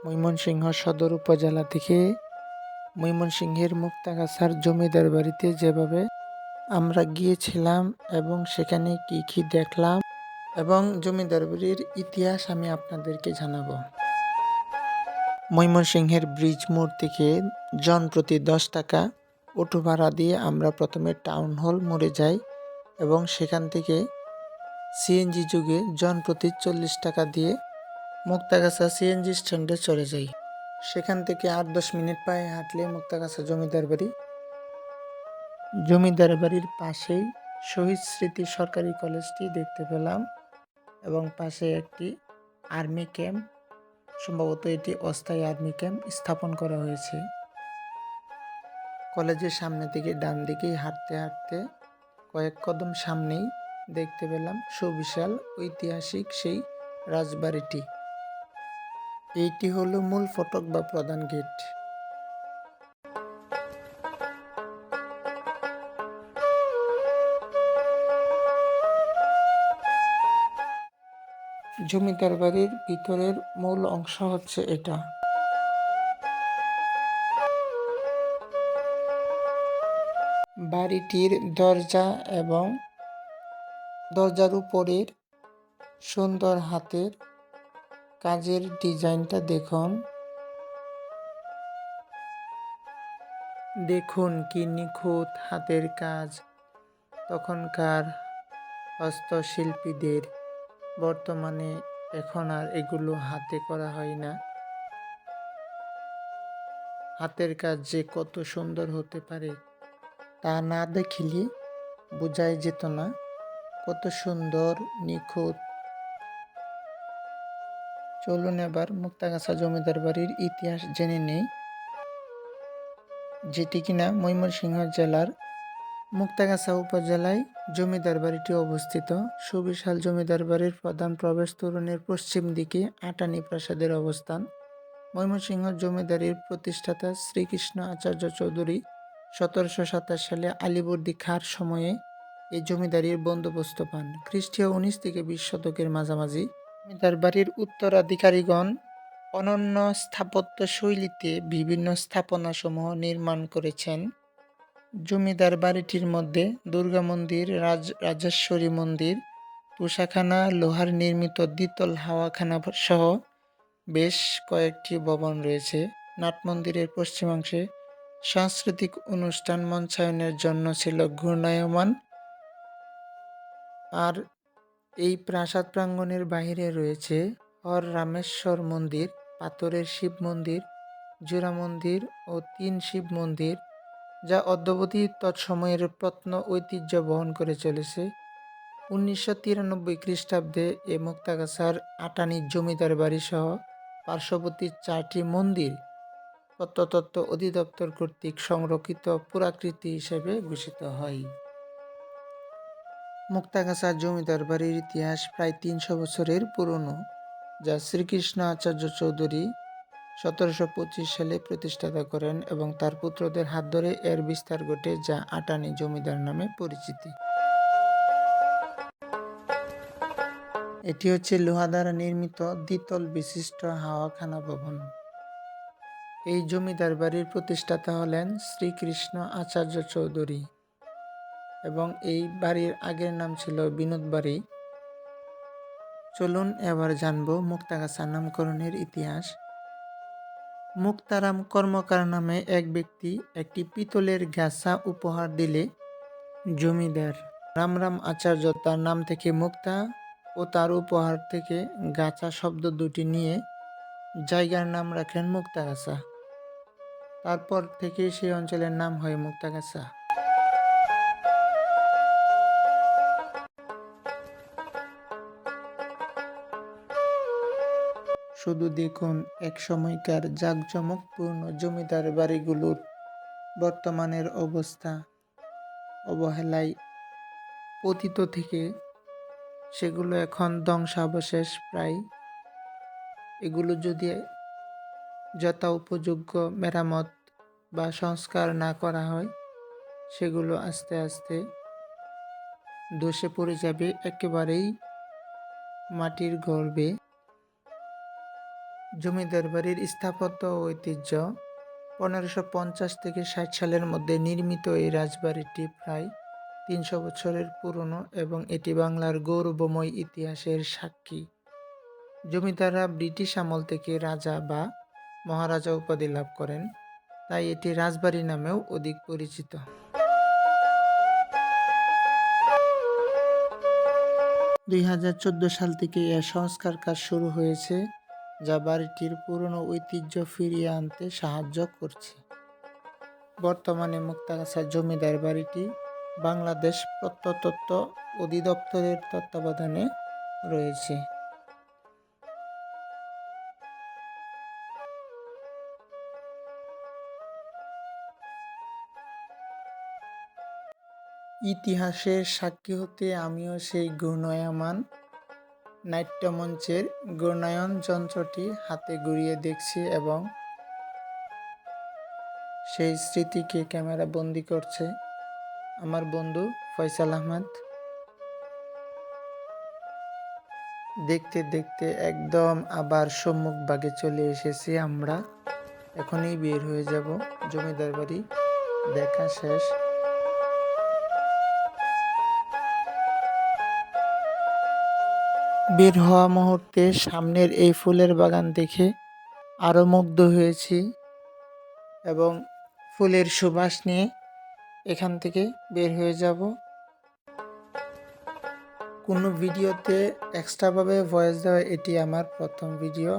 ময়মনসিংহ সদর উপজেলা থেকে ময়মনসিংহের মুক্তাগাছার জমিদার বাড়িতে যেভাবে আমরা গিয়েছিলাম এবং সেখানে কি কি দেখলাম এবং জমিদার বাড়ির ইতিহাস আমি আপনাদেরকে জানাবো। ময়মনসিংহের ব্রিজ মোড় থেকে জনপ্রতি 10 টাকা অটো ভাড়া দিয়ে আমরা প্রথমে টাউন হল মোড়ে যাই এবং সেখান থেকে সিএনজি যুগে জনপ্রতি 40 টাকা দিয়ে মুক্তাগাছা সিএনজি স্ট্যান্ডে চলে যাই। সেখান থেকে 8-10 মিনিট পায়ে হাঁটলে মুক্তাগাছা জমিদার বাড়ি। জমিদার বাড়ির পাশেই শহীদ স্মৃতি সরকারি কলেজটি দেখতে পেলাম এবং পাশে একটি আর্মি ক্যাম্প, সম্ভবত এটি অস্থায়ী আর্মি ক্যাম্প স্থাপন করা হয়েছে। কলেজের সামনে থেকে ডান দিকেই হাঁটতে হাঁটতে কয়েক কদম সামনেই দেখতে পেলাম সুবিশাল ঐতিহাসিক সেই রাজবাড়িটি। এইটি হলো মূল ফটক বা প্রধান গেট। জমিদার বাড়ির ভিতরের মূল অংশ হচ্ছে এটা। বাড়িটির দরজা এবং দরজার উপরের সুন্দর হাতের কাজের ডিজাইনটা দেখুন। দেখুন কি নিখুঁত হাতের কাজ তখনকার হস্তশিল্পীদের। বর্তমানে এখন আর এগুলো হাতে করা হয় না। হাতের কাজ যে কত সুন্দর হতে পারে তা না দেখিলে বোঝাই যেত না কত সুন্দর নিখুঁত। চলুন এবার মুক্তাগাছা জমিদার বাড়ির ইতিহাস জেনে নেই, যেটি কিনা ময়মনসিংহ জেলার মুক্তাগাছা উপজেলায় জমিদার বাড়িটি অবস্থিত। সুবিশাল জমিদার বাড়ির প্রধান প্রবেশ তোরণের পশ্চিম দিকে আটানি প্রাসাদের অবস্থান। ময়মনসিংহ জমিদারির প্রতিষ্ঠাতা শ্রীকৃষ্ণ আচার্য চৌধুরী 1727 সালে আলীবর্দী খাঁর সময়ে এই জমিদারির বন্দোবস্ত পান। খ্রিস্টীয় 19 থেকে 20 শতকের মাঝামাঝি জমিদার বাড়ির উত্তরাধিকারীগণ অনন্য স্থাপত্য শৈলীতে বিভিন্ন স্থাপনাসমূহ নির্মাণ করেছেন। জমিদার বাড়িটির মধ্যে দুর্গা মন্দির, রাজেশ্বরী মন্দির, তুষাখানা, লোহার নির্মিত দ্বিতল হাওয়াখানা সহ বেশ কয়েকটি ভবন রয়েছে। নাট মন্দিরের পশ্চিমাংশে সাংস্কৃতিক অনুষ্ঠান মঞ্চায়নের জন্য ছিল ঘূর্ণায়মান। আর এই প্রাসাদ প্রাঙ্গণের বাহিরে রয়েছে হর রামেশ্বর মন্দির, পাথরের শিব মন্দির, জোড়া মন্দির ও 3 শিব মন্দির, যা অদ্যাবধি তৎসময়ের প্রত্ন ঐতিহ্য বহন করে চলেছে। 1993 খ্রিস্টাব্দে এ মুক্তাগাছার আটানি জমিদার বাড়ি সহ পার্শ্ববর্তী 4টি মন্দির প্রত্নতত্ত্ব অধিদপ্তর কর্তৃক সংরক্ষিত পুরাকীর্তি হিসেবে ঘোষিত হয়। মুক্তাগাছা জমিদার বাড়ির ইতিহাস প্রায় 300 বছরের পুরনো, যা শ্রীকৃষ্ণ আচার্য চৌধুরী 1725 সালে প্রতিষ্ঠাতা করেন এবং তার পুত্রদের হাত ধরে এর বিস্তার ঘটে, যা আটানি জমিদার নামে পরিচিতি। এটি হচ্ছে লোহা দ্বারা নির্মিত দ্বিতল বিশিষ্ট হাওয়াখানা ভবন। এই জমিদার বাড়ির প্রতিষ্ঠাতা হলেন শ্রীকৃষ্ণ আচার্য চৌধুরী এবং এই বাড়ির আগের নাম ছিল বিনোদ বাড়ি। চলুন এবার জানব মুক্তাগাছা নামকরণের ইতিহাস। মুক্তারাম কর্মকার নামে এক ব্যক্তি একটি পিতলের গাছা উপহার দিলে জমিদার রামরাম আচার্য তার নাম থেকে মুক্তা ও তার উপহার থেকে গাছা শব্দ দুটি নিয়ে জায়গার নাম রাখেন মুক্তাগাছা। তারপর থেকে সেই অঞ্চলের নাম হয় মুক্তাগাছা। শুধু দেখুন এক সময়কার জাঁকজমকপূর্ণ জমিদার বাড়িগুলোর বর্তমানের অবস্থা। অবহেলায় পতিত থেকে সেগুলো এখন ধ্বংসাবশেষ প্রায়। এগুলো যদি যথোপযোগ্য মেরামত বা সংস্কার না করা হয়, সেগুলো আস্তে আস্তে ধসে পড়ে যাবে একেবারেই মাটির গর্ভে। জমিদার বাড়ির স্থাপত্য ও ঐতিহ্য 1550 থেকে 60 সালের মধ্যে নির্মিত এই রাজবাড়িটি প্রায় 300 বছরের পুরনো এবং এটি বাংলার গৌরবময় ইতিহাসের সাক্ষী। জমিদাররা ব্রিটিশ আমল থেকে রাজা বা মহারাজা উপাধি লাভ করেন, তাই এটি রাজবাড়ি নামেও অধিক পরিচিত। 2014 সাল থেকে এর সংস্কার কাজ শুরু হয়েছে, যা বাড়িটির পুরনো ঐতিহ্য ফিরিয়ে আনতে সাহায্য করছে। বর্তমানে মুক্তাগাছা জমিদার বাড়িটি বাংলাদেশ প্রত্নতত্ত্ব অধিদপ্তরের তত্ত্বাবধানে রয়েছে। ইতিহাসের সাক্ষী হতে আমিও সেই ঘূর্ণায়মান নাট্যমঞ্চের ঘূর্ণায়ন যন্ত্রটি হাতে ঘুরিয়ে দেখছি এবং সেই স্মৃতিকে ক্যামেরা বন্দি করছে আমার বন্ধু ফয়সাল আহমেদ। দেখতে দেখতে একদম আবার সম্মুখভাগে চলে এসেছি আমরা। এখনই বের হয়ে যাব। জমিদার বাড়ি দেখা শেষ। বের হওয়া মুহূর্তে সামনের এই ফুলের বাগান দেখে আরও মুগ্ধ হয়েছি এবং ফুলের সুবাস নিয়ে এখান থেকে বের হয়ে যাব। কোনো ভিডিওতে এক্সট্রাভাবে ভয়েস দেওয়া এটি আমার প্রথম ভিডিও।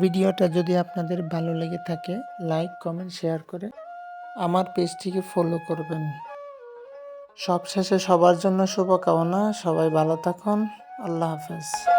ভিডিওটা যদি আপনাদের ভালো লেগে থাকে লাইক, কমেন্ট, শেয়ার করে আমার পেজটিকে ফলো করবেন। সবশেষে সবার জন্য শুভকামনা। সবাই ভালো থাকুন। আল্লাহ হাফেজ।